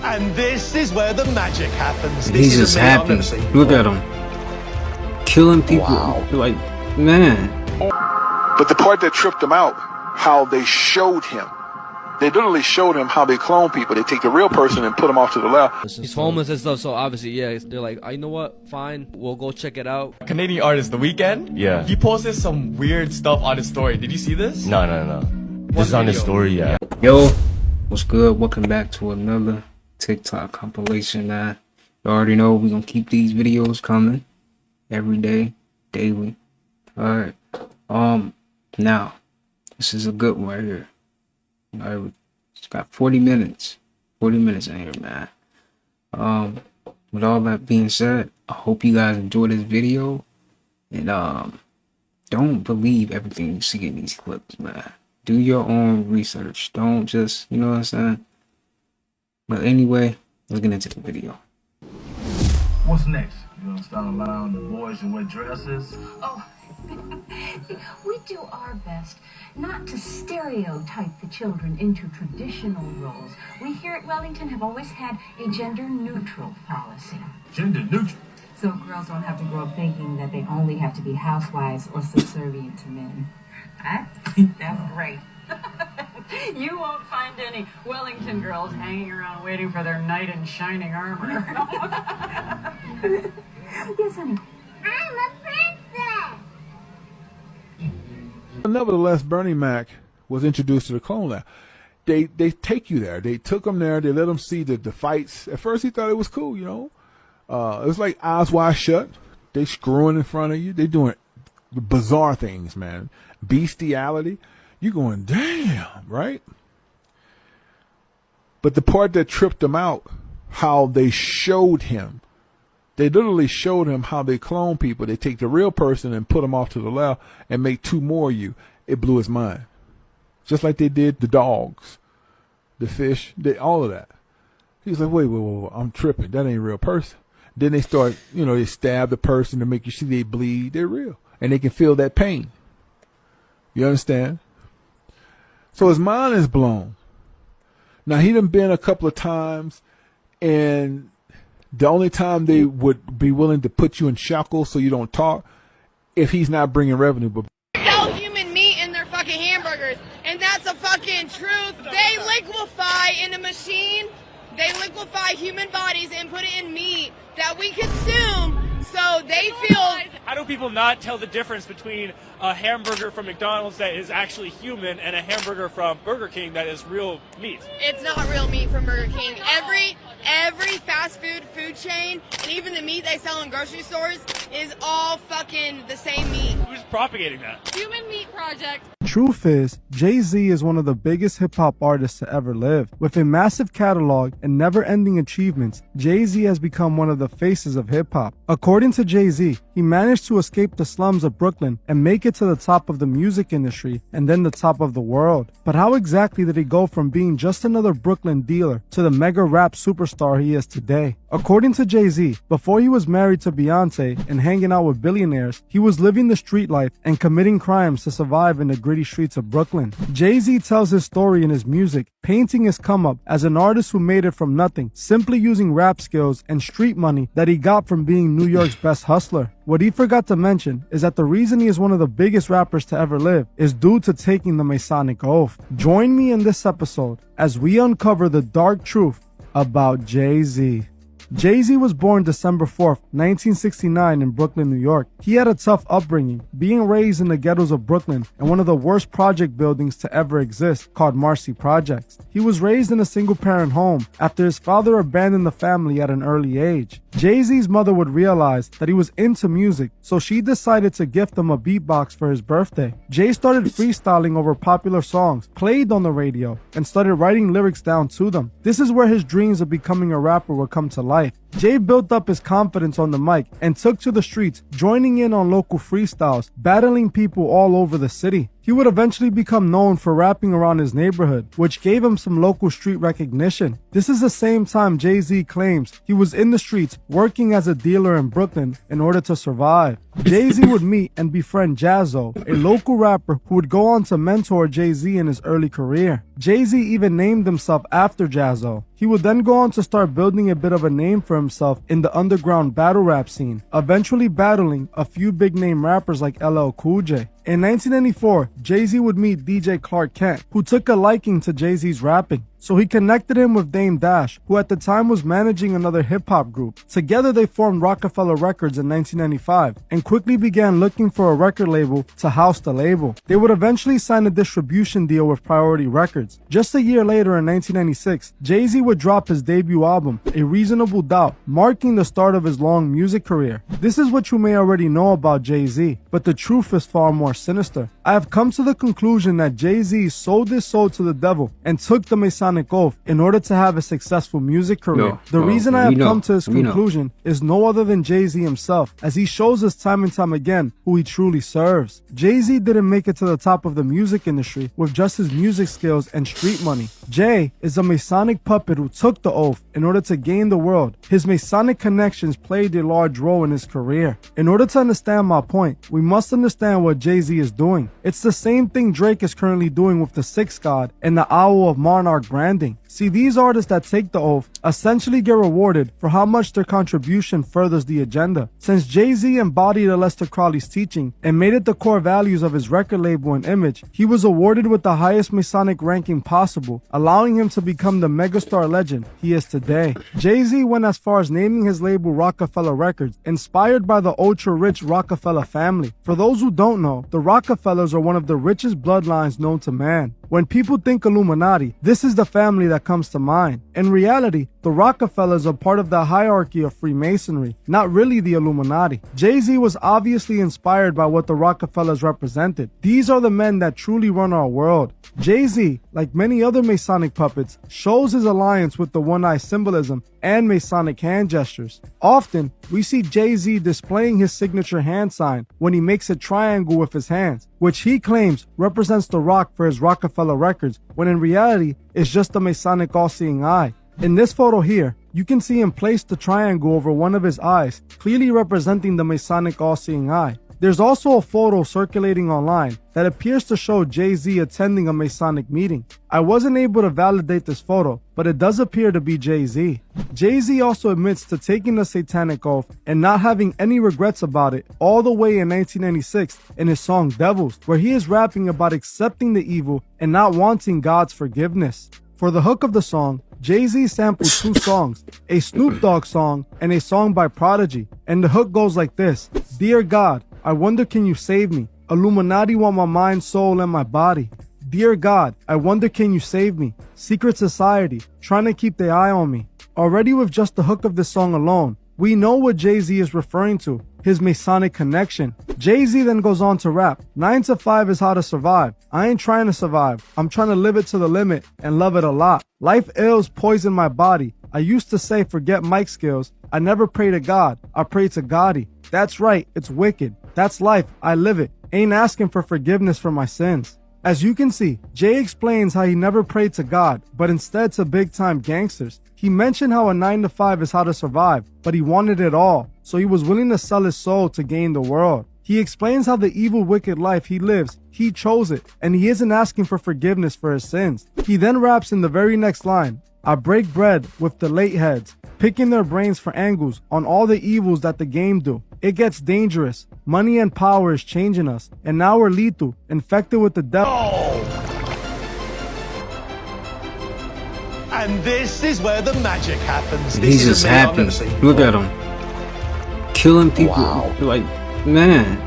And this is where the magic happens. He's just happy. Look at him. Killing people. Wow. Like, man. But the part that tripped him out, how they showed him. They literally showed him how they clone people. They take the real person and put them off to the left. He's homeless and stuff, so obviously, yeah, they're like, you know what, fine, we'll go check it out. Canadian artist, The Weeknd? Yeah. He posted some weird stuff on his story. Did you see this? No. This is on his story, yeah. Yo, what's good? Welcome back to another TikTok compilation, man. You already know we're gonna keep these videos coming every day, daily. Alright. Now, this is a good one right here. Alright, it's got 40 minutes. 40 minutes in here, man. With all that being said, I hope you guys enjoy this video. And don't believe everything you see in these clips, man. Do your own research. Don't just, you know what I'm saying? But anyway, let's get into the video. What's next? You gonna start allowing the boys to wear dresses? Oh, we do our best not to stereotype the children into traditional roles. We here at Wellington have always had a gender-neutral policy. Gender-neutral? So girls don't have to grow up thinking that they only have to be housewives or subservient to men. I think that's great. You won't find any Wellington girls hanging around waiting for their knight in shining armor. Yes, honey. I'm a princess. Nevertheless, Bernie Mac was introduced to the clone lab. They take you there. They took him there. They let him see the fights. At first, he thought it was cool, you know. It was like eyes wide shut. They screwing in front of you. They doing bizarre things, man. Bestiality. You going, damn, right? But the part that tripped him out, how they showed him. They literally showed him how they clone people. They take the real person and put them off to the left and make two more of you. It blew his mind. Just like they did the dogs, the fish, all of that. He was like, wait, I'm tripping. That ain't a real person. Then they start, they stab the person to make you see they bleed. They're real. And they can feel that pain. You understand? So his mind is blown. Now, he done been a couple of times, and the only time they would be willing to put you in shackles so you don't talk if he's not bringing revenue. But sell human meat in their fucking hamburgers, and that's a fucking truth. They liquefy in a machine. They liquefy human bodies and put it in meat that we consume. So they feel. How do people not tell the difference between a hamburger from McDonald's that is actually human and a hamburger from Burger King that is real meat? It's not real meat from Burger King. Every fast food chain and even the meat they sell in grocery stores is all fucking the same meat. Who's propagating that? Human Meat Project. Truth is, Jay-Z is one of the biggest hip-hop artists to ever live. With a massive catalog and never-ending achievements, Jay-Z has become one of the faces of hip-hop. According to Jay-Z, he managed to escape the slums of Brooklyn and make it to the top of the music industry and then the top of the world. But how exactly did he go from being just another Brooklyn dealer to the mega rap superstar he is today? According to Jay-Z, before he was married to Beyonce and hanging out with billionaires, he was living the street life and committing crimes to survive in the gritty streets of Brooklyn. Jay-Z tells his story in his music, painting his come up as an artist who made it from nothing, simply using rap skills and street money that he got from being New York's best hustler. What he forgot to mention is that the reason he is one of the biggest rappers to ever live is due to taking the Masonic oath. Join me in this episode as we uncover the dark truth about Jay-Z. Jay-Z was born December 4th, 1969 in Brooklyn, New York. He had a tough upbringing, being raised in the ghettos of Brooklyn and one of the worst project buildings to ever exist, called Marcy Projects. He was raised in a single-parent home after his father abandoned the family at an early age. Jay-Z's mother would realize that he was into music, so she decided to gift him a beatbox for his birthday. Jay started freestyling over popular songs played on the radio and started writing lyrics down to them. This is where his dreams of becoming a rapper would come to life. Jay built up his confidence on the mic and took to the streets, joining in on local freestyles, battling people all over the city. He would eventually become known for rapping around his neighborhood, which gave him some local street recognition. This is the same time Jay-Z claims he was in the streets working as a dealer in Brooklyn in order to survive. Jay-Z would meet and befriend Jaz-O, a local rapper who would go on to mentor Jay-Z in his early career. Jay-Z even named himself after Jaz-O. He would then go on to start building a bit of a name for himself in the underground battle rap scene, eventually battling a few big name rappers like LL Cool J. In 1994, Jay-Z would meet DJ Clark Kent, who took a liking to Jay-Z's rapping. So he connected him with Dame Dash, who at the time was managing another hip-hop group. Together they formed Rockefeller Records in 1995 and quickly began looking for a record label to house the label. They would eventually sign a distribution deal with Priority Records. Just a year later in 1996, Jay-Z would drop his debut album, A Reasonable Doubt, marking the start of his long music career. This is what you may already know about Jay-Z, but the truth is far more sinister. I have come to the conclusion that Jay-Z sold his soul to the devil and took the Masonic oath in order to have a successful music career. The reason I have come to this conclusion is no other than Jay-Z himself, as he shows us time and time again who he truly serves. Jay-Z didn't make it to the top of the music industry with just his music skills and street money. Jay is a Masonic puppet who took the oath in order to gain the world. His Masonic connections played a large role in his career. In order to understand my point, we must understand what Jay-Z is doing. It's the same thing Drake is currently doing with the Sixth God and the Owl of Monarch branding. See, these artists that take the oath essentially get rewarded for how much their contribution furthers the agenda. Since Jay-Z embodied Aleister Crowley's teaching and made it the core values of his record label and image, he was awarded with the highest Masonic ranking possible, allowing him to become the megastar legend he is today. Jay-Z went as far as naming his label Rockefeller Records, inspired by the ultra-rich Rockefeller family. For those who don't know, the Rockefellers are one of the richest bloodlines known to man. When people think Illuminati, this is the family that comes to mind. In reality, the Rockefellers are part of the hierarchy of Freemasonry, not really the Illuminati. Jay-Z was obviously inspired by what the Rockefellers represented. These are the men that truly run our world. Jay-Z, like many other Masonic puppets, shows his alliance with the one-eye symbolism and Masonic hand gestures. Often, we see Jay-Z displaying his signature hand sign when he makes a triangle with his hands, which he claims represents the rock for his Rockefeller Records, when in reality, it's just the Masonic all-seeing eye. In this photo here, you can see him place the triangle over one of his eyes, clearly representing the Masonic all-seeing eye. There's also a photo circulating online that appears to show Jay-Z attending a Masonic meeting. I wasn't able to validate this photo, but it does appear to be Jay-Z. Jay-Z also admits to taking the Satanic oath and not having any regrets about it all the way in 1996 in his song Devils, where he is rapping about accepting the evil and not wanting God's forgiveness. For the hook of the song, Jay-Z sampled two songs, a Snoop Dogg song and a song by Prodigy, and the hook goes like this: Dear God, I wonder can you save me? Illuminati want my mind, soul, and my body. Dear God, I wonder can you save me? Secret society, trying to keep their eye on me. Already with just the hook of this song alone, we know what Jay-Z is referring to, his Masonic connection. Jay-Z then goes on to rap, 9 to 5 is how to survive. I ain't trying to survive, I'm trying to live it to the limit and love it a lot. Life ills poison my body. I used to say forget mic skills. I never pray to God, I pray to Gotti. That's right, it's wicked. That's life, I live it. Ain't asking for forgiveness for my sins. As you can see, Jay explains how he never prayed to God, but instead to big-time gangsters. He mentioned how a 9 to 5 is how to survive, but he wanted it all, so he was willing to sell his soul to gain the world. He explains how the evil, wicked life he lives, he chose it, and he isn't asking for forgiveness for his sins. He then raps in the very next line, I break bread with the late heads, picking their brains for angles on all the evils that the game do. It gets dangerous. Money and power is changing us, and now we're lethal, infected with the devil. And this is where the magic happens. He's just happy. Look at him. Killing people. Like, man.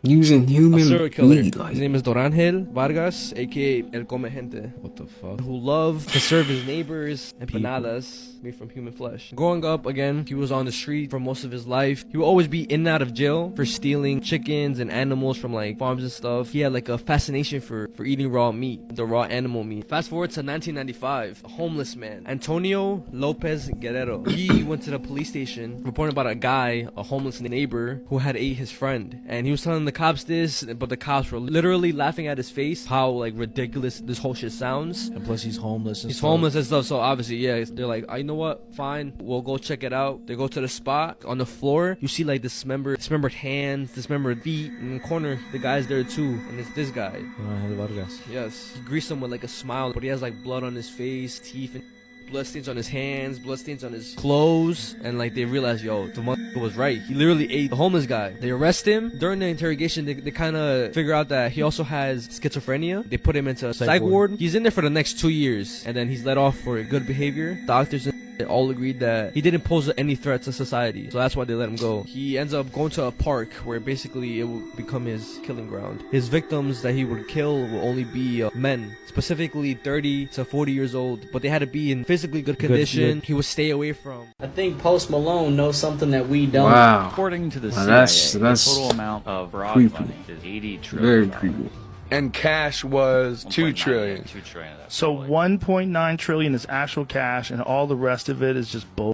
Using human serial killer. meat. His name is Dorangel Vargas, aka El Come Gente. What the fuck? Who loved to serve his neighbors empanadas made from human flesh. Growing up, again, he was on the street for most of his life. He would always be in and out of jail for stealing chickens and animals from like farms and stuff. He had like a fascination for eating raw meat, the raw animal meat. Fast forward to 1995, a homeless man, Antonio Lopez Guerrero. He went to the police station reporting about a guy, a homeless neighbor, who had ate his friend. And he was telling the cops this, but the cops were literally laughing at his face, how like ridiculous this whole shit sounds. And plus he's homeless and He's stuff. homeless and stuff, so obviously, yeah, they're like, you know what, fine, we'll go check it out. They go to the spot. On the floor, you see like dismembered hands, dismembered feet. In the corner, the guy's there too, and it's this guy. Dorangel Vargas. Yes, he greets him with like a smile, but he has like blood on his face, teeth, and bloodstains on his hands, bloodstains on his clothes, and like they realized, yo, the motherfucker was right. He literally ate the homeless guy. They arrest him. During the interrogation, they kind of figure out that he also has schizophrenia. They put him into a psych ward. He's in there for the next 2 years, and then he's let off for good behavior. Doctors all agreed that he didn't pose any threat to society, so that's why they let him go. He ends up going to a park where basically it will become his killing ground. His victims that he would kill will only be men, specifically 30 to 40 years old, but they had to be in physically good condition. He would stay away from. I think Post Malone knows something that we don't. Wow. According to the Wow, CIA, that's the total amount of fraud creepy. money is $80 trillion. Very creepy. And cash was $2 trillion. $2 trillion. So 1.9 trillion is actual cash, and all the rest of it is just bull.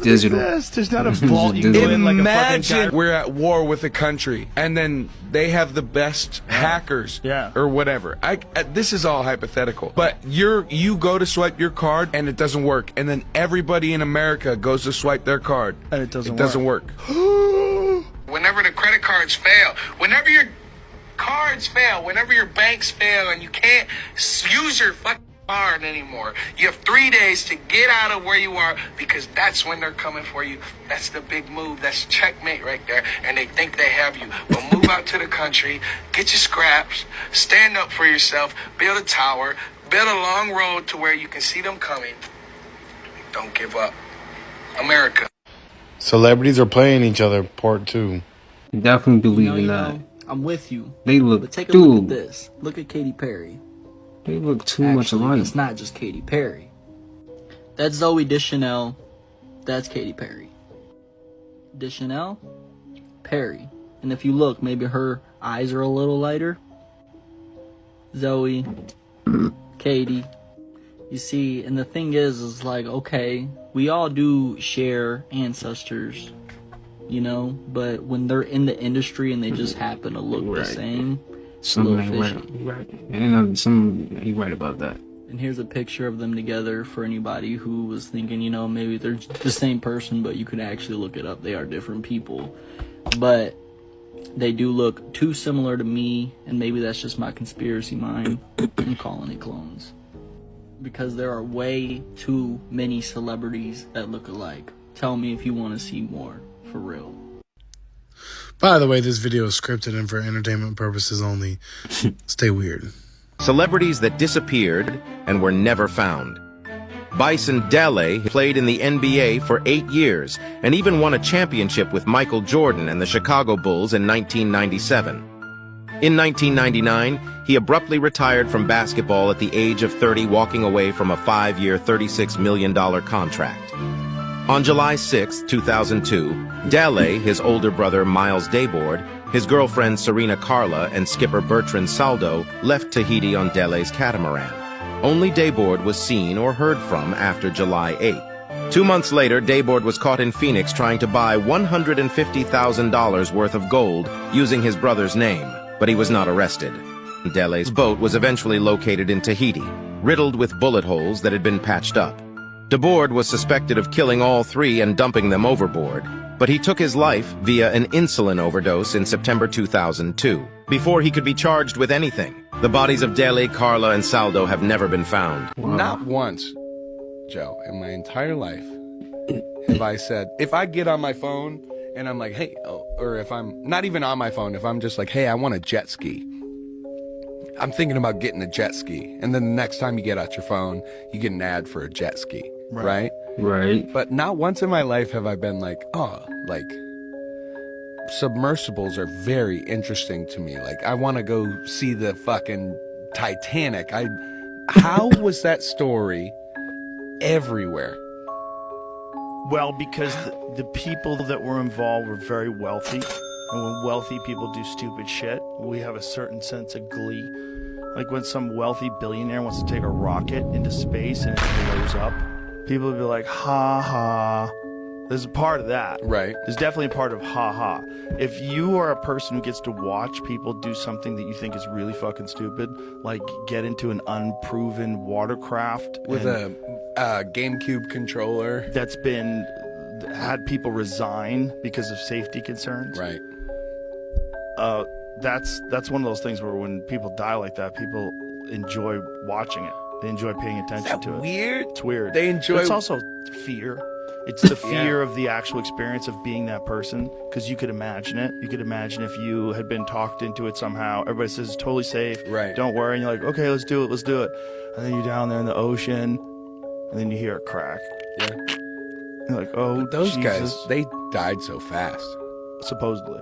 Digital. There's not a vault you go in like a fucking Imagine we're at war with a country, and then they have the best hackers, or whatever. This is all hypothetical, but you go to swipe your card and it doesn't work, and then everybody in America goes to swipe their card and it doesn't work. Whenever the credit cards fail, whenever your cards fail, whenever your banks fail, and you can't use your fucking card anymore, you have 3 days to get out of where you are, because that's when they're coming for you. That's the big move. That's checkmate right there. And they think they have you. Well, move out to the country, get your scraps, stand up for yourself, build a tower, build a long road to where you can see them coming. Don't give up. America. Celebrities are playing each other, part 2. Definitely believe in that. I'm with you. They look, but take a dude, look at this. Look at Katy Perry. They look too much alike. It's not just Katy Perry. That's Zoe Deschanel. That's Katy Perry. Deschanel, Perry. And if you look, maybe her eyes are a little lighter. Zoe, Katy. You see, and the thing is like, okay, we all do share ancestors, you know, but when they're in the industry and they just happen to look the same, something ain't right. And some ain't right about that. And here's a picture of them together for anybody who was thinking, you know, maybe they're the same person, but you could actually look it up. They are different people, but they do look too similar to me, and maybe that's just my conspiracy mind. I'm calling it clones. Because there are way too many celebrities that look alike. Tell me if you want to see more, for real. By the way, this video is scripted and for entertainment purposes only. Stay weird. Celebrities that disappeared and were never found. Bison Dele played in the NBA for 8 years and even won a championship with Michael Jordan and the Chicago Bulls in 1997. In 1999, he abruptly retired from basketball at the age of 30, walking away from a 5-year, $36 million contract. On July 6, 2002, Dele, his older brother Miles Dayboard, his girlfriend Serena Carla, and skipper Bertrand Saldo left Tahiti on Dele's catamaran. Only Dayboard was seen or heard from after July 8. 2 months later, Dayboard was caught in Phoenix trying to buy $150,000 worth of gold using his brother's name, but he was not arrested. Dele's boat was eventually located in Tahiti, riddled with bullet holes that had been patched up. Dayboard was suspected of killing all three and dumping them overboard, but he took his life via an insulin overdose in September 2002. Before he could be charged with anything, the bodies of Dele, Carla, and Saldo have never been found. Not once, Joe, in my entire life have I said, if I get on my phone and I'm like, hey, or if I'm not even on my phone, if I'm just like, hey, I want a jet ski. I'm thinking about getting a jet ski. And then the next time you get out your phone, you get an ad for a jet ski, right? Right. But not once in my life have I been like, oh, like, submersibles are very interesting to me. Like, I want to go see the fucking Titanic. How was that story everywhere? Well, because the people that were involved were very wealthy. And when wealthy people do stupid shit, we have a certain sense of glee. Like when some wealthy billionaire wants to take a rocket into space and it blows up, people will be like, ha ha. There's a part of that. Right. There's definitely a part of ha ha. If you are a person who gets to watch people do something that you think is really fucking stupid, like get into an unproven watercraft with a GameCube controller that's been had people resign because of safety concerns. Right. That's one of those things where when people die like that, people enjoy watching it. They enjoy paying attention to it. Weird. It's weird. They enjoy. It's also fear. It's the fear of the actual experience of being that person, because you could imagine it. You could imagine if you had been talked into it somehow. Everybody says it's totally safe. Right. Don't worry. And you're like, okay, let's do it. Let's do it. And then you're down there in the ocean, and then you hear a crack. Yeah. You're like, oh, But those Jesus. guys, they died so fast. Supposedly.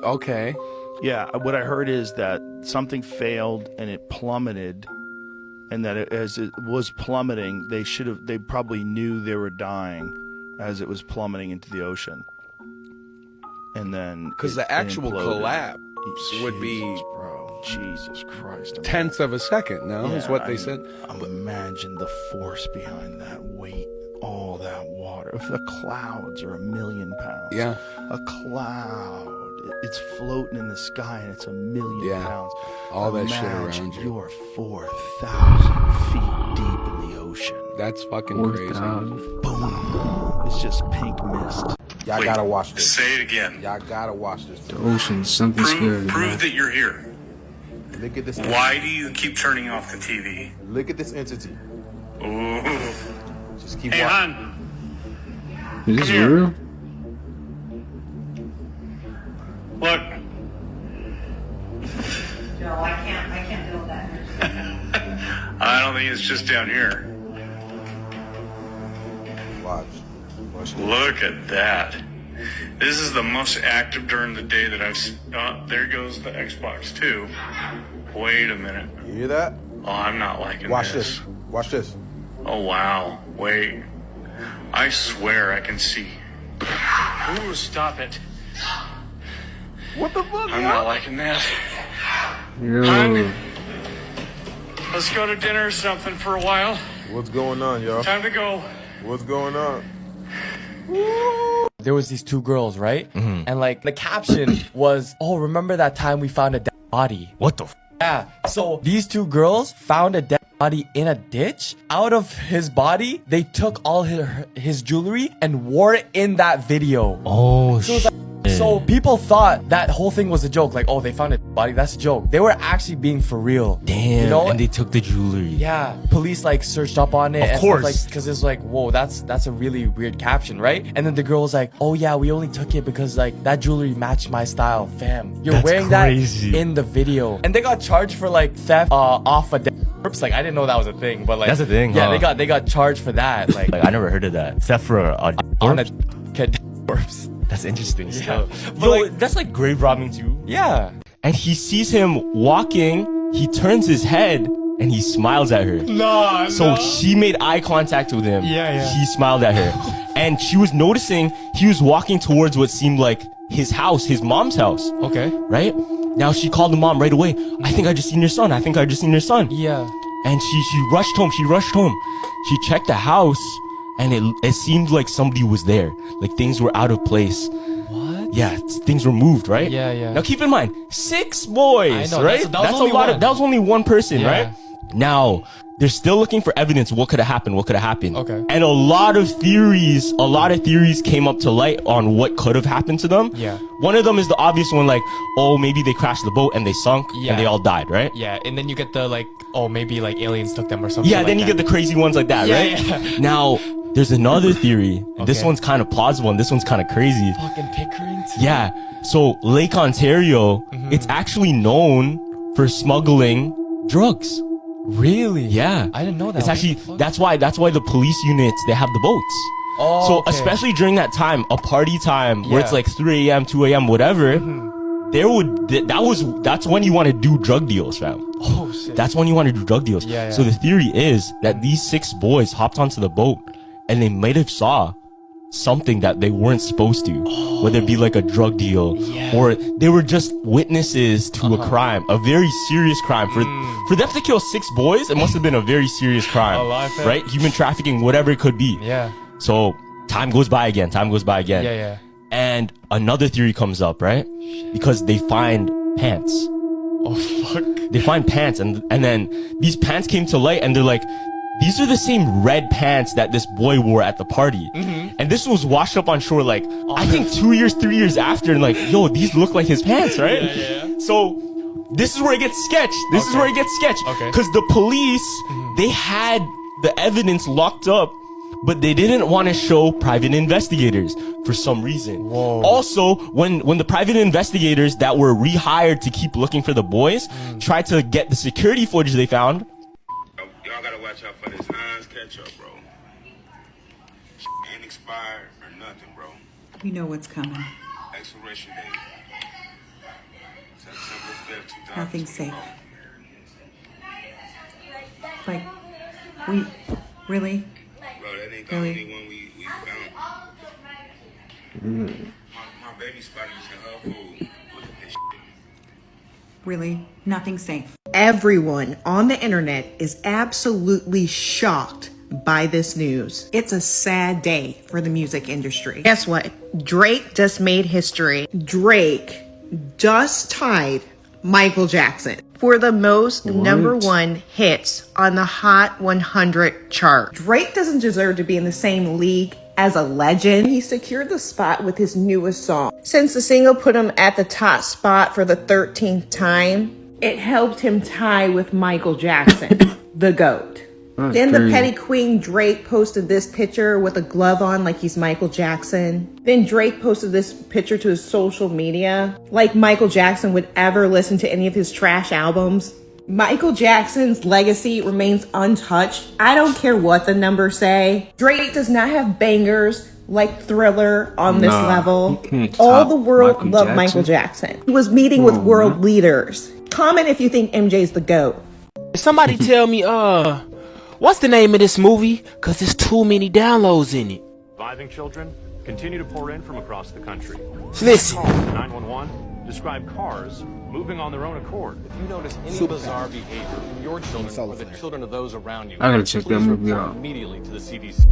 Okay. Yeah. What I heard is that something failed and it plummeted, and that as it was plummeting, they probably knew they were dying as it was plummeting into the ocean. And then Because the actual collapse would be, bro, Jesus Christ, tenths of a second. No, is what they said. Imagine the force behind that weight, all that water. If the clouds are 1,000,000 pounds, Yeah. a cloud, it's floating in the sky and it's 1,000,000 pounds. All that shit Imagine around you. You're 4,000 feet deep in the ocean. That's fucking crazy. Boom! It's just pink mist. Y'all gotta watch this. Say it again. Y'all gotta watch this. The ocean's something scary. Prove that you're here. Look at this. Why do you keep turning off the TV? Look at this entity. Ooh. Just keep Hey, watching. hon. Is this Come here. real? Look. Joe, I can't build that. I don't think it's just down here. Watch. Look at that. This is the most active during the day that I've seen. Oh, there goes the Xbox 2. Wait a minute. You hear that? Oh, I'm not liking Watch this. this. Watch this. Oh, wow. Wait. I swear I can see. Ooh, stop it. What the fuck? I'm not liking that. Yo. Hon, let's go to dinner or something for a while. What's going on, y'all? Time to go. What's going on? There was these two girls, right? And like the caption was, "Oh, remember that time we found a dead body?" What the? Yeah. So these two girls found a dead body in a ditch. Out of his body, they took all his jewelry and wore it in that video. Oh, So it's like, so people thought that whole thing was a joke. Like, oh, they found a body. That's a joke. They were actually being for real. Damn. You know? And they took the jewelry. Yeah, police like searched up on it. Of and course. stuff, like, because it's like, whoa, that's a really weird caption, right? And then the girl was like, oh yeah, we only took it because like that jewelry matched my style. Fam, you're That's wearing crazy. that in the video, and they got charged for like theft off a dead corpse. Like I didn't know that was a thing, but like That's a thing, Yeah, huh? they got charged for that. Like, Like I never heard of that. Theft for a on a corpse? corpse. That's interesting. Yeah. But like, that's like grave robbing too. Yeah. And he sees him walking. He turns his head and he smiles at her. Nah. So she made eye contact with him. Yeah. He smiled at her. And she was noticing he was walking towards what seemed like his house, his mom's house. Okay. Right? Now she called the mom right away. I think I just seen your son. I think I just seen your son. Yeah. And she rushed home. She checked the house and it seemed like somebody was there. Like things were out of place. What? Yeah, things were moved, right? Yeah. Now keep in mind, 6 boys, I know, right? that was only a lot one. that was only one person, Yeah. right? Now, they're still looking for evidence. What could have happened? Okay. And a lot of theories came up to light on what could have happened to them. Yeah. One of them is the obvious one, like, oh, maybe they crashed the boat and they sunk and they all died, right? Yeah, and then you get the like, oh, maybe like aliens took them or something. Yeah, then you get the crazy ones like that, right? Yeah. Now, there's another theory. This Okay. one's kind of plausible and this one's kind of crazy. Fucking Pickering. Yeah. So Lake Ontario, it's actually known for smuggling drugs. Really? Yeah. I didn't know that. It's actually that's why the police units they have the boats. Oh, So okay. especially during that time, a party time where it's Yeah. like 3 a.m., 2 a.m., whatever, that's when you want to do drug deals, fam. Oh shit. That's when you want to do drug deals. Yeah. So the theory is that these 6 boys hopped onto the boat and they might have saw something that they weren't supposed to, whether it be like a drug deal or they were just witnesses to a crime, a very serious crime. For them to kill 6 boys, it must have been a very serious crime, right? Human trafficking, whatever it could be. Yeah. So time goes by again. Yeah. And another theory comes up, right? Because they find pants. Oh fuck. They find pants and then these pants came to light and they're like, these are the same red pants that this boy wore at the party. And this was washed up on shore like, I think 2 years, 3 years after, and like, yo, these look like his pants, right? Yeah. So This is where it gets sketched. This is where it gets sketched. Okay. Because the police, they had the evidence locked up, but they didn't want to show private investigators for some reason. Whoa. Also, when the private investigators that were rehired to keep looking for the boys tried to get the security footage they found, Y'all gotta watch out for this Heinz ketchup, bro. Ain't expired or nothing, bro. You know what's coming. Expiration date. September 5th, 2024. Nothing's safe. Like, we really? Bro, that ain't the Really? only one we found. My baby spotted this in her food. Look at this shit. Really? Nothing's safe. Everyone on the internet is absolutely shocked by this news. It's a sad day for the music industry. Guess what? Drake just made history. Drake just tied Michael Jackson for the most #1 hits on the Hot 100 chart. Drake doesn't deserve to be in the same league as a legend. He secured the spot with his newest song. Since the single put him at the top spot for the 13th time, it helped him tie with Michael Jackson, the GOAT. Then the petty queen Drake posted this picture with a glove on like he's Michael Jackson. Then Drake posted this picture to his social media like Michael Jackson would ever listen to any of his trash albums. Michael Jackson's legacy remains untouched. I don't care what the numbers say. Drake does not have bangers like Thriller on this level. All the world loved Michael Jackson. He was meeting with world leaders. Comment if you think MJ's the GOAT. Somebody tell me, what's the name of this movie? Cause there's too many downloads in it. Surviving children continue to pour in from across the country. Listen. 911 describe cars moving on their own accord. If you notice any bizarre behavior from your children or the children of those around you, I gotta check that please movie report out. immediately to the CDC.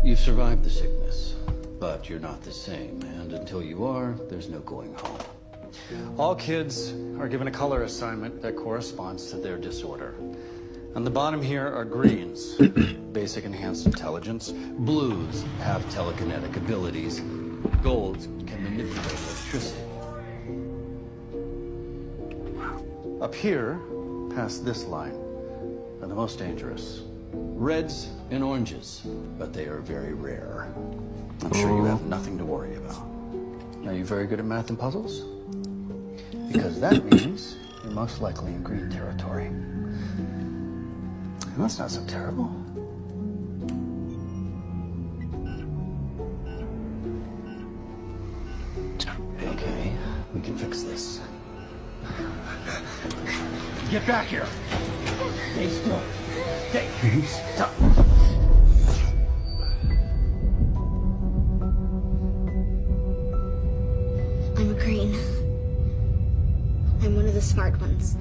You've survived the sickness, but you're not the same, and until you are, there's no going home. All kids are given a color assignment that corresponds to their disorder. On the bottom here are greens, basic enhanced intelligence. Blues have telekinetic abilities. Golds can manipulate electricity. Up here, past this line, are the most dangerous. Reds and oranges, but they are very rare. I'm sure you have nothing to worry about. Are you very good at math and puzzles? Because that means you're most likely in green territory. And that's not so terrible. Okay, we can fix this. Get back here! Stay still. Stay. Stop. I'm a green. I'm one of the smart ones.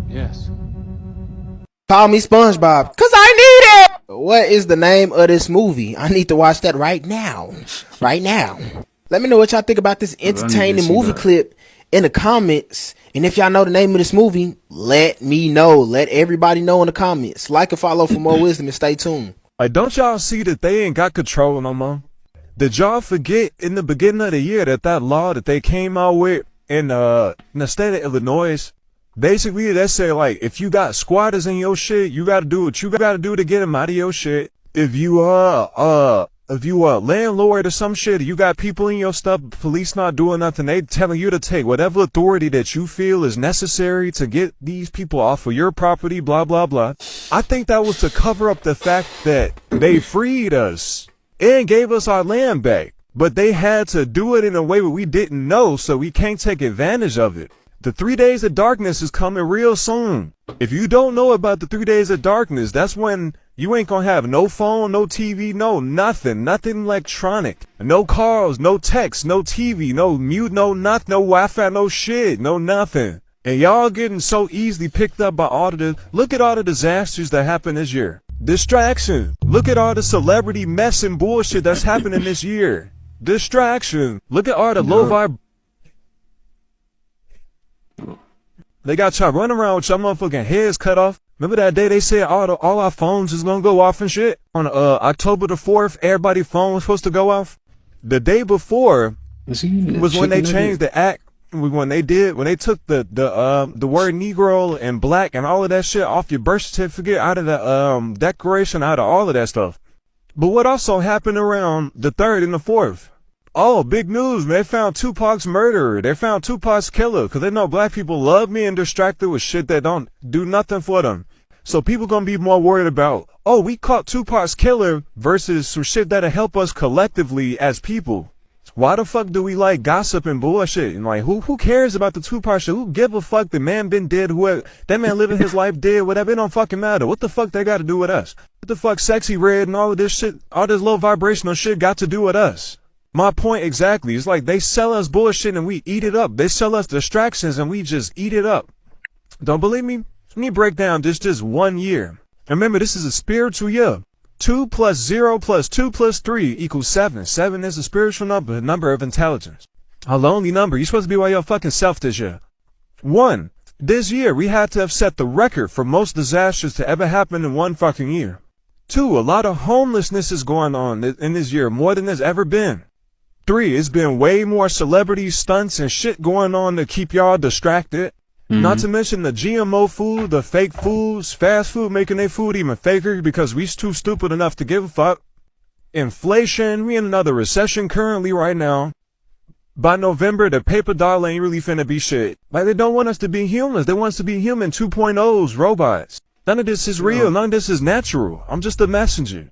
Yes. Call me SpongeBob, cause I need it! What is the name of this movie? I need to watch that right now. Right now. Let me know what y'all think about this entertaining movie clip in the comments. And if y'all know the name of this movie, let me know. Let everybody know in the comments. Like and follow for more wisdom and stay tuned. Like, don't y'all see that they ain't got control no more? Did y'all forget in the beginning of the year that law that they came out with in the state of Illinois, basically they say, like, if you got squatters in your shit, you gotta do what you gotta do to get them out of your shit. If you a landlord or some shit, you got people in your stuff, police not doing nothing, they telling you to take whatever authority that you feel is necessary to get these people off of your property, blah, blah, blah. I think that was to cover up the fact that they freed us and gave us our land back. But they had to do it in a way where we didn't know, so we can't take advantage of it. The 3 days of darkness is coming real soon. If you don't know about the 3 days of darkness, that's when you ain't gonna have no phone, no TV, no nothing electronic. No cars, no text, no TV, no mute, no nothing, no Wi-Fi, no shit, no nothing. And y'all getting so easily picked up by all of the, look at all the disasters that happened this year. Distraction. Look at all the celebrity mess and bullshit that's happening this year. Distraction. Look at all the low vibe. They got y'all running around with y'all motherfucking heads cut off. Remember that day they said all our phones is gonna go off and shit? On October the 4th, everybody's phone was supposed to go off. The day before was when they changed the act. when they took the word Negro and black and all of that shit off your birth certificate, out of the declaration, out of all of that stuff. But what also happened around the 3rd and the 4th? Oh, big news, man. They found Tupac's murderer. They found Tupac's killer, because they know black people love being distracted with shit that don't do nothing for them. So people gonna be more worried about, oh, we caught Tupac's killer versus some shit that'll help us collectively as people. Why the fuck do we like gossip and bullshit? And like, who cares about the Tupac shit? Who give a fuck? The man been dead, whoever, that man living his life dead, whatever, it don't fucking matter. What the fuck they got to do with us? What the fuck Sexy Red and all of this shit, all this low vibrational shit got to do with us? My point exactly. It's like they sell us bullshit and we eat it up. They sell us distractions and we just eat it up. Don't believe me? Let me break down just 1 year. Remember, this is a spiritual year. 2 plus 0 plus 2 plus 3 equals 7. 7 is a spiritual number, a number of intelligence. A lonely number. You're supposed to be by your fucking self this year. 1. This year, we had to have set the record for most disasters to ever happen in 1 fucking year. 2. A lot of homelessness is going on in this year, more than there's ever been. 3. It's been way more celebrity stunts and shit going on to keep y'all distracted. Not to mention the GMO food, the fake foods, fast food making their food even faker because we too stupid enough to give a fuck. Inflation, we in another recession currently right now. By November, the paper dollar ain't really finna be shit. Like, they don't want us to be humans. They want us to be human 2.0s, robots. None of this is real. None of this is natural. I'm just a messenger.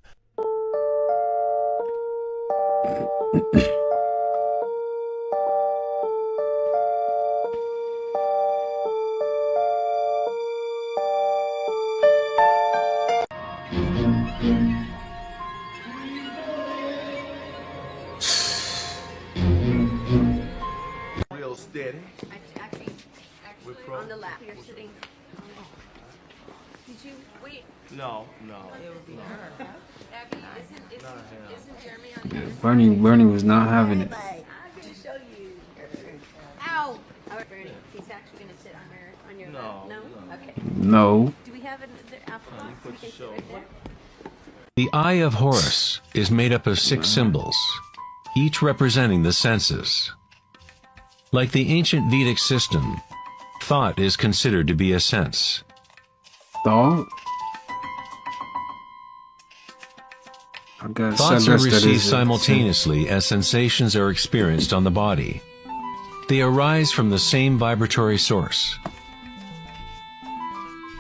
Real steady. Actually, on the lap. You're sitting. Did you wait? No. It would be her. Abby, isn't Jeremy on the other side? Bernie was not having it. I'm gonna show you. Ow! All right, Bernie. He's actually gonna sit on your lap. No. Okay. No. Do we have an alpha box? We can sit right there. The Eye of Horus is made up of 6 symbols, each representing the senses. Like the ancient Vedic system, thought is considered to be a sense. Thought? Thoughts are received simultaneously as sensations are experienced on the body. They arise from the same vibratory source.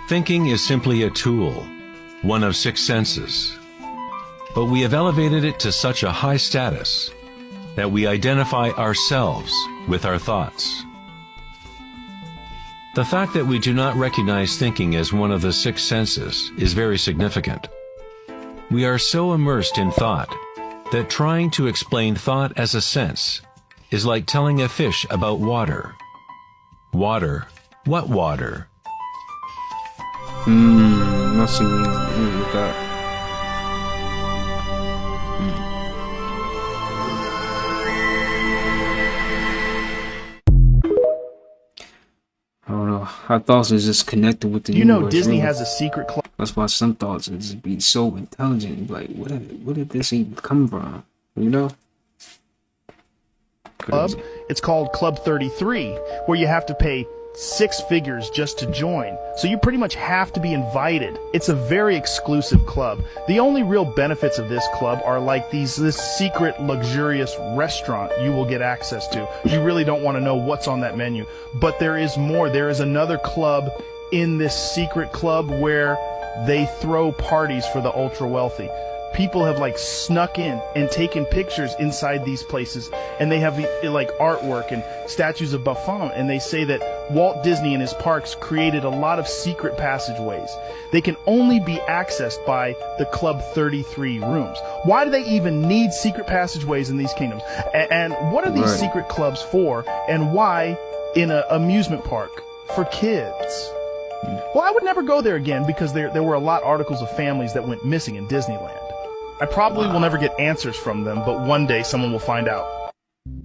Thinking is simply a tool, one of 6 senses. But we have elevated it to such a high status that we identify ourselves with our thoughts. The fact that we do not recognize thinking as one of the 6 senses is very significant. We are so immersed in thought that trying to explain thought as a sense is like telling a fish about water. Water? What water? Must see with that. I don't know. Our thoughts is just connected with the universe. You know, Disney really. has a secret club. That's why some thoughts is just be so intelligent. Like, where did this even come from? You know? Club. It's called Club 33, where you have to pay 6 figures just to join. So you pretty much have to be invited. It's a very exclusive club. The only real benefits of this club are like this secret luxurious restaurant you will get access to. You really don't want to know what's on that menu. But there is more. There is another club in this secret club where they throw parties for the ultra wealthy. People have like snuck in and taken pictures inside these places, and they have like artwork and statues of Buffon, and they say that Walt Disney and his parks created a lot of secret passageways. They can only be accessed by the Club 33 rooms. Why do they even need secret passageways in these kingdoms? And what are these secret clubs for, and why in an amusement park for kids? Well, I would never go there again because there were a lot of articles of families that went missing in Disneyland. I probably will never get answers from them, but one day someone will find out.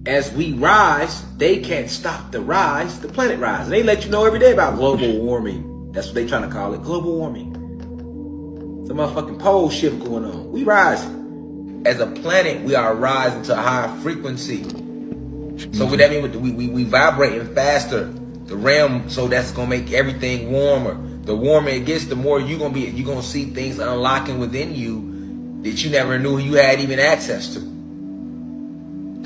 As we rise, they can't stop the rise, the planet rise. And they let you know every day about global warming. That's what they trying to call it, global warming. It's a motherfucking pole shift going on. We rising. As a planet, we are rising to a higher frequency. So what that mean? We vibrating faster. The realm, so that's gonna make everything warmer. The warmer it gets, the more you're gonna see things unlocking within you that you never knew you had even access to.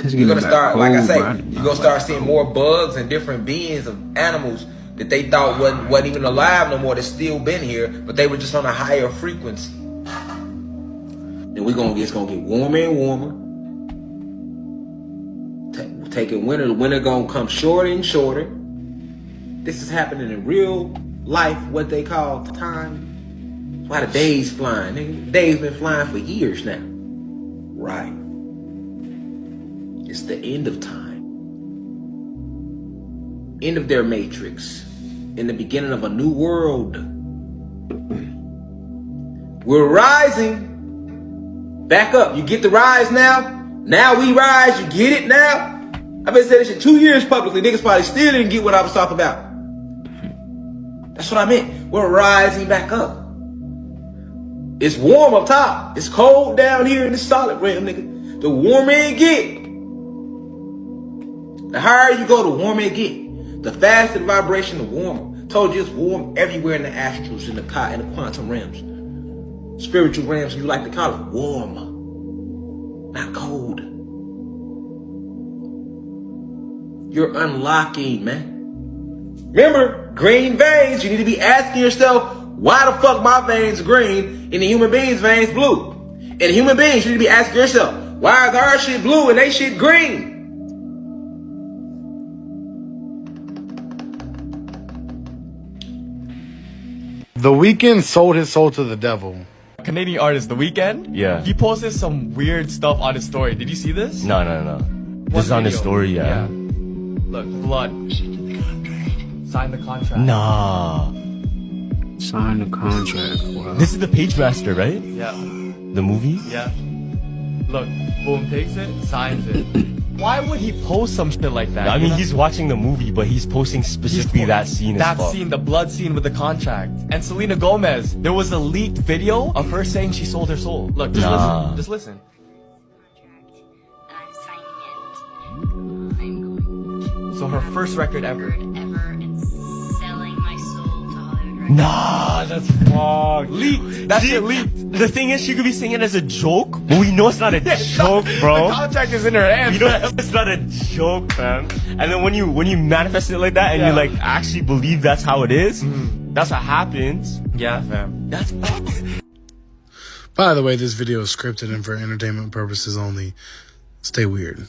You're gonna start, like I say, you're gonna start seeing more bugs and different beings of animals that they thought wasn't even alive no more. That's still been here, but they were just on a higher frequency. And it's gonna get warmer and warmer. Taking winter gonna come shorter and shorter. This is happening in real life, what they call time. Why the days flying? Nigga, days been flying for years now. Right. It's the end of time. End of their matrix. In the beginning of a new world. We're rising. Back up. You get the rise now? Now we rise. You get it now? I've been saying this shit 2 years publicly. Niggas probably still didn't get what I was talking about. That's what I meant. We're rising back up. It's warm up top. It's cold down here in the solid realm, nigga. The warmer it get. The higher you go, the warmer it get. The faster the vibration, the warmer. Told you it's warm everywhere in the astrals, in the quantum realms. Spiritual realms, you like to call it. Warm. Not cold. You're unlocking, man. Remember, green veins, you need to be asking yourself, why the fuck my veins green and the human beings' veins blue? And the human beings, you need to be asking yourself, why is our shit blue and they shit green? The Weeknd sold his soul to the devil. Canadian artist, The Weeknd. Yeah. He posted some weird stuff on his story. Did you see this? No. This is on his story, yeah. Look, blood. Sign the contract. Nah. Sign the contract. Wow. This is the Page Master, right? Yeah. The movie? Yeah. Look, boom, takes it, signs it. Why would he post some shit like that? I mean, he's watching the movie, but he's posting specifically that scene. That scene, the blood scene with the contract. And Selena Gomez, there was a leaked video of her saying she sold her soul. Look, just listen. Just listen. So her first record ever. Nah, that's fucked. Leaked. That shit leaked. The thing is, she could be saying it as a joke, but we know it's not a joke, bro. The contract is in her hand. You know it's not a joke, fam. And then when you manifest it like that, and you like actually believe that's how it is, that's what happens. Yeah, fam. That's fucked. By the way, this video is scripted and for entertainment purposes only. Stay weird.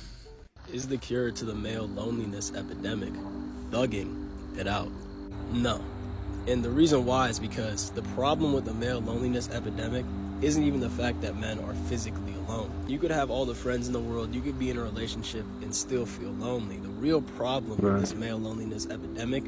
Is the cure to the male loneliness epidemic thugging it out? No. And the reason why is because the problem with the male loneliness epidemic isn't even the fact that men are physically alone. You could have all the friends in the world, you could be in a relationship and still feel lonely. The real problem with this male loneliness epidemic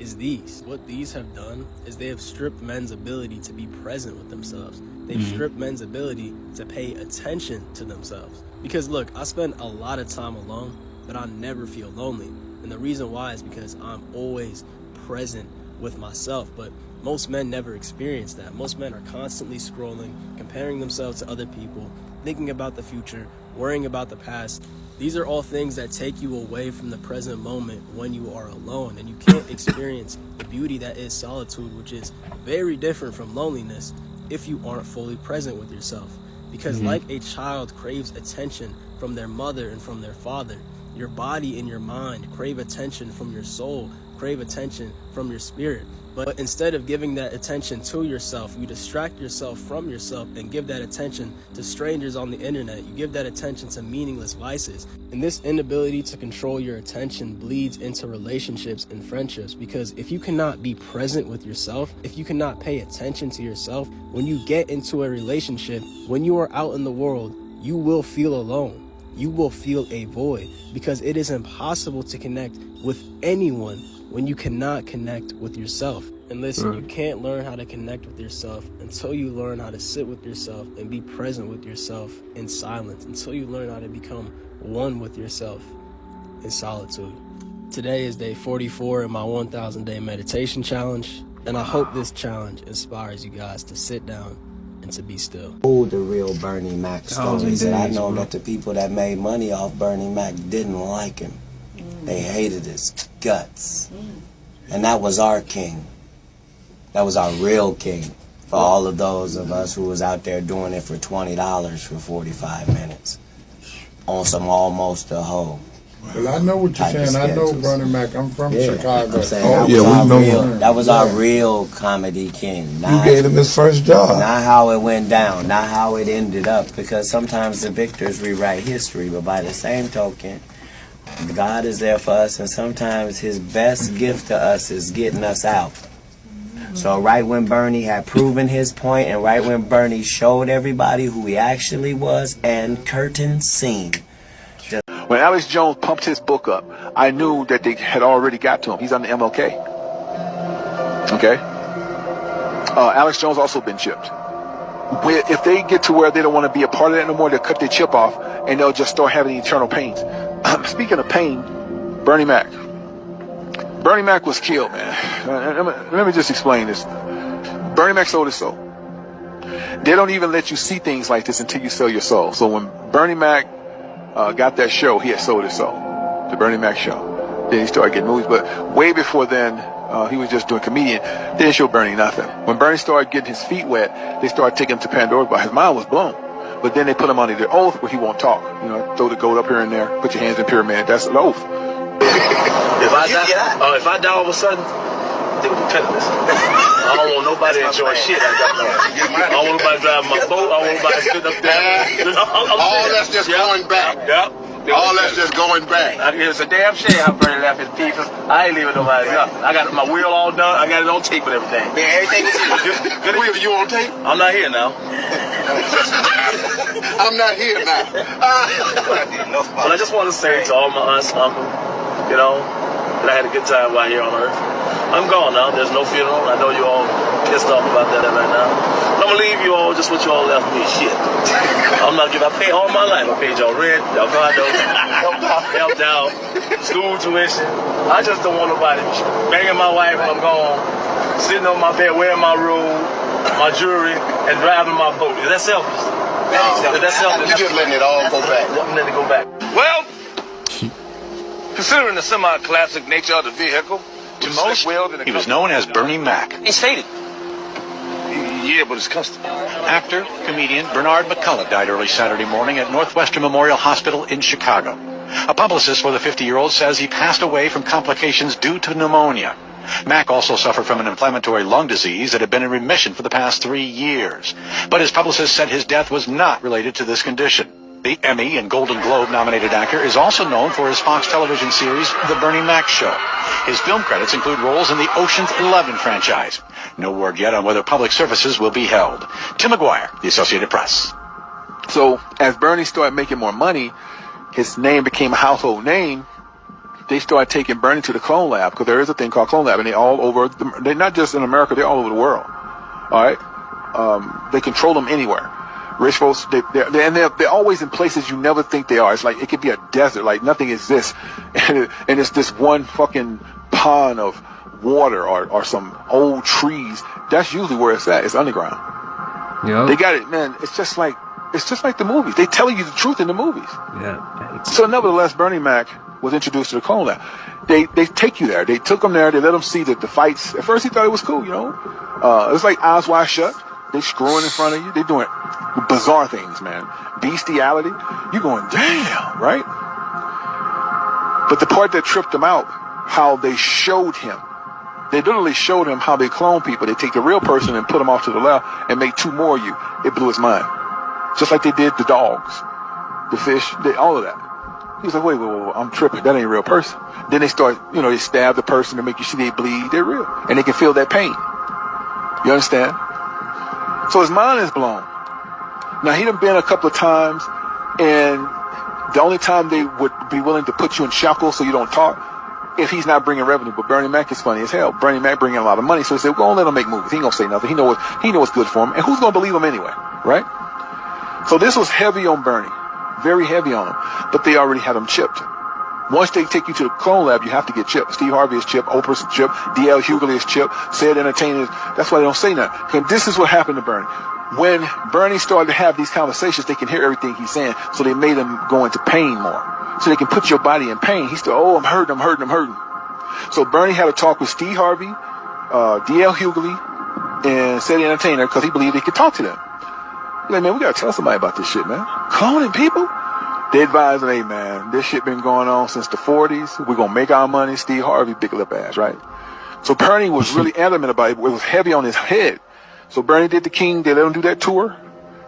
is these. What these have done is they have stripped men's ability to be present with themselves. They've stripped men's ability to pay attention to themselves. Because look, I spend a lot of time alone, but I never feel lonely. And the reason why is because I'm always present with myself. But most men never experience that. Most men are constantly scrolling, comparing themselves to other people, thinking about the future, worrying about the past. These are all things that take you away from the present moment when you are alone, and you can't experience the beauty that is solitude, which is very different from loneliness, if you aren't fully present with yourself. Because like a child craves attention from their mother and from their father, your body and your mind crave attention from your soul, crave attention from your spirit. But instead of giving that attention to yourself, you distract yourself from yourself and give that attention to strangers on the internet. You give that attention to meaningless vices. And this inability to control your attention bleeds into relationships and friendships, because if you cannot be present with yourself, if you cannot pay attention to yourself, when you get into a relationship, when you are out in the world, you will feel alone. You will feel a void, because it is impossible to connect with anyone when you cannot connect with yourself. And listen, you can't learn how to connect with yourself until you learn how to sit with yourself and be present with yourself in silence, until you learn how to become one with yourself in solitude. Today is day 44 in my 1,000 day meditation challenge, and I hope this challenge inspires you guys to sit down and to be still. Oh, the real Bernie Mac stories, and I know that the people that made money off Bernie Mac didn't like him. They hated his guts. And that was our king. That was our real king. For all of those of us who was out there doing it for $20 for 45 minutes. On some almost a hoe. Well, I know what you're saying. I know Bernie Mac. I'm from Chicago. I'm saying that was our real comedy king. You gave him his first job. Not how it went down, not how it ended up, because sometimes the victors rewrite history, but by the same token, God is there for us, and sometimes his best gift to us is getting us out. So right when Bernie had proven his point, and right when Bernie showed everybody who he actually was, and curtain scene. When Alex Jones pumped his book up, I knew that they had already got to him. He's on the MLK. Okay? Alex Jones also been chipped. If they get to where they don't want to be a part of that no more, they'll cut their chip off, and they'll just start having eternal pains. Speaking of pain, Bernie Mac. Bernie Mac was killed, man. Let me just explain this. Bernie Mac sold his soul. They don't even let you see things like this until you sell your soul. So when Bernie Mac got that show, he had sold his soul. The Bernie Mac show. Then he started getting movies, but way before then, he was just doing comedian. They didn't show Bernie nothing. When Bernie started getting his feet wet, they started taking him to Pandora, but his mind was blown. But then they put him under the oath where he won't talk. You know, throw the gold up here and there, put your hands in pyramid. That's an oath. If I die all of a sudden, they would be penniless. I don't want nobody to enjoy shit. I don't want nobody driving my boat. I don't want nobody sitting up there. All that's just going back. Yep. All that's just going back. It's a damn shame how Bernie left his pieces. I ain't leaving nobody nothing. I got my wheel all done. I got it on tape and everything. Man, everything is here. Good wheel, you on tape? I'm not here now. I'm not here now. But I just want to say to all my aunts, uncles, you know, that I had a good time while here on Earth. I'm gone now. There's no funeral. I know you all pissed off about that right now. But I'm gonna leave you all just what you all left me. Shit. I'm not giving. I paid all my life. I paid y'all rent, y'all condo, helped out, school tuition. I just don't want nobody banging my wife when I'm gone, sitting on my bed, wearing my robe, my jewelry, and driving my boat. Is that selfish? Is that selfish? You're just letting it all go back. I'm letting it go back. Well, considering the semi-classic nature of the vehicle, He was known as Bernie Mac. it's faded. Yeah, but it's custom. Actor, comedian Bernard McCullough died early Saturday morning at Northwestern Memorial Hospital in Chicago. A publicist for the 50-year-old says he passed away from complications due to pneumonia. Mac also suffered from an inflammatory lung disease that had been in remission for the past 3 years. But his publicist said his death was not related to this condition. The Emmy and Golden Globe nominated actor is also known for his Fox television series, The Bernie Mac Show. His film credits include roles in the Ocean's 11 franchise. No word yet on whether public services will be held. Tim McGuire, The Associated Press. So as Bernie started making more money, his name became a household name. They started taking Bernie to the clone lab, because there is a thing called clone lab, and they're all over. They're not just in America; they're all over the world. All right, they control them anywhere. Rich folks, they're always in places you never think they are. It's like it could be a desert, like nothing exists, and it's this one fucking pond of water or some old trees. That's usually where it's at. It's underground. Yeah. They got it, man. It's just like the movies. They tell you the truth in the movies. Yeah. So nevertheless, Bernie Mac was introduced to the clone lab. They take you there. They took him there. They let him see the fights. At first he thought it was cool, you know. It was like Eyes Wide Shut. They screwing in front of you. They doing bizarre things, man. Bestiality. You going, damn, right? But the part that tripped him out, how they showed him. They literally showed him how they clone people. They take the real person and put them off to the left and make two more of you. It blew his mind. Just like they did the dogs, the fish, all of that. He was like, wait, I'm tripping. That ain't a real person. Then they start, they stab the person to make you see they bleed. They're real. And they can feel that pain. You understand? So his mind is blown. Now, he done been a couple of times, and the only time they would be willing to put you in shackles so you don't talk, if he's not bringing revenue. But Bernie Mac is funny as hell. Bernie Mac bringing a lot of money, so he said, well, let him make movies. He ain't gonna say nothing. He know what's good for him, and who's gonna believe him anyway, right? So this was heavy on Bernie, very heavy on him, but they already had him chipped. Once they take you to the clone lab, you have to get chipped. Steve Harvey is chipped, Oprah's chipped, D.L. Hughley is chipped, Said Entertainers. That's why they don't say nothing. Because this is what happened to Bernie. When Bernie started to have these conversations, they can hear everything he's saying, so they made him go into pain more. so they can put your body in pain. He said, oh, I'm hurting. So Bernie had a talk with Steve Harvey, D.L. Hughley, and City Entertainer because he believed he could talk to them. He's like, man, we got to tell somebody about this shit, man. Cloning people? They advised him, hey, man, this shit been going on since the 40s. We're going to make our money. Steve Harvey, big lip ass, right? So Bernie was really adamant about it. It was heavy on his head. So Bernie did the King. They let him do that tour.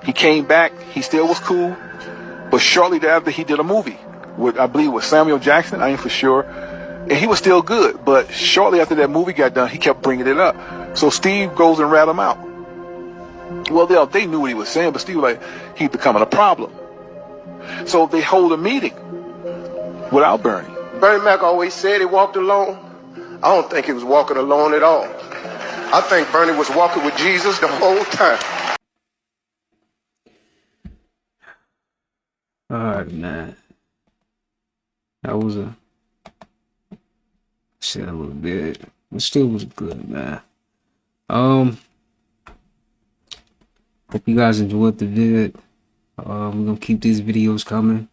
He came back. He still was cool. But shortly thereafter, he did a movie with, I believe, with Samuel Jackson. I ain't for sure. And he was still good. But shortly after that movie got done, he kept bringing it up. So Steve goes and rat him out. Well, they knew what he was saying, but Steve was like, he's becoming a problem. So they hold a meeting without Bernie. Bernie Mac always said he walked alone. I don't think he was walking alone at all. I think Bernie was walking with Jesus the whole time. Alright, man. That was a little bit. It still was good, man. Hope you guys enjoyed the vid. We're gonna keep these videos coming.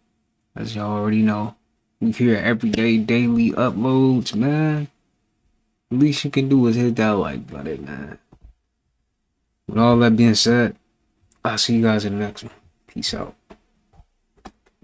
As y'all already know. We here every day, daily uploads, man. The least you can do is hit that like button, man. With all that being said, I'll see you guys in the next one. Peace out.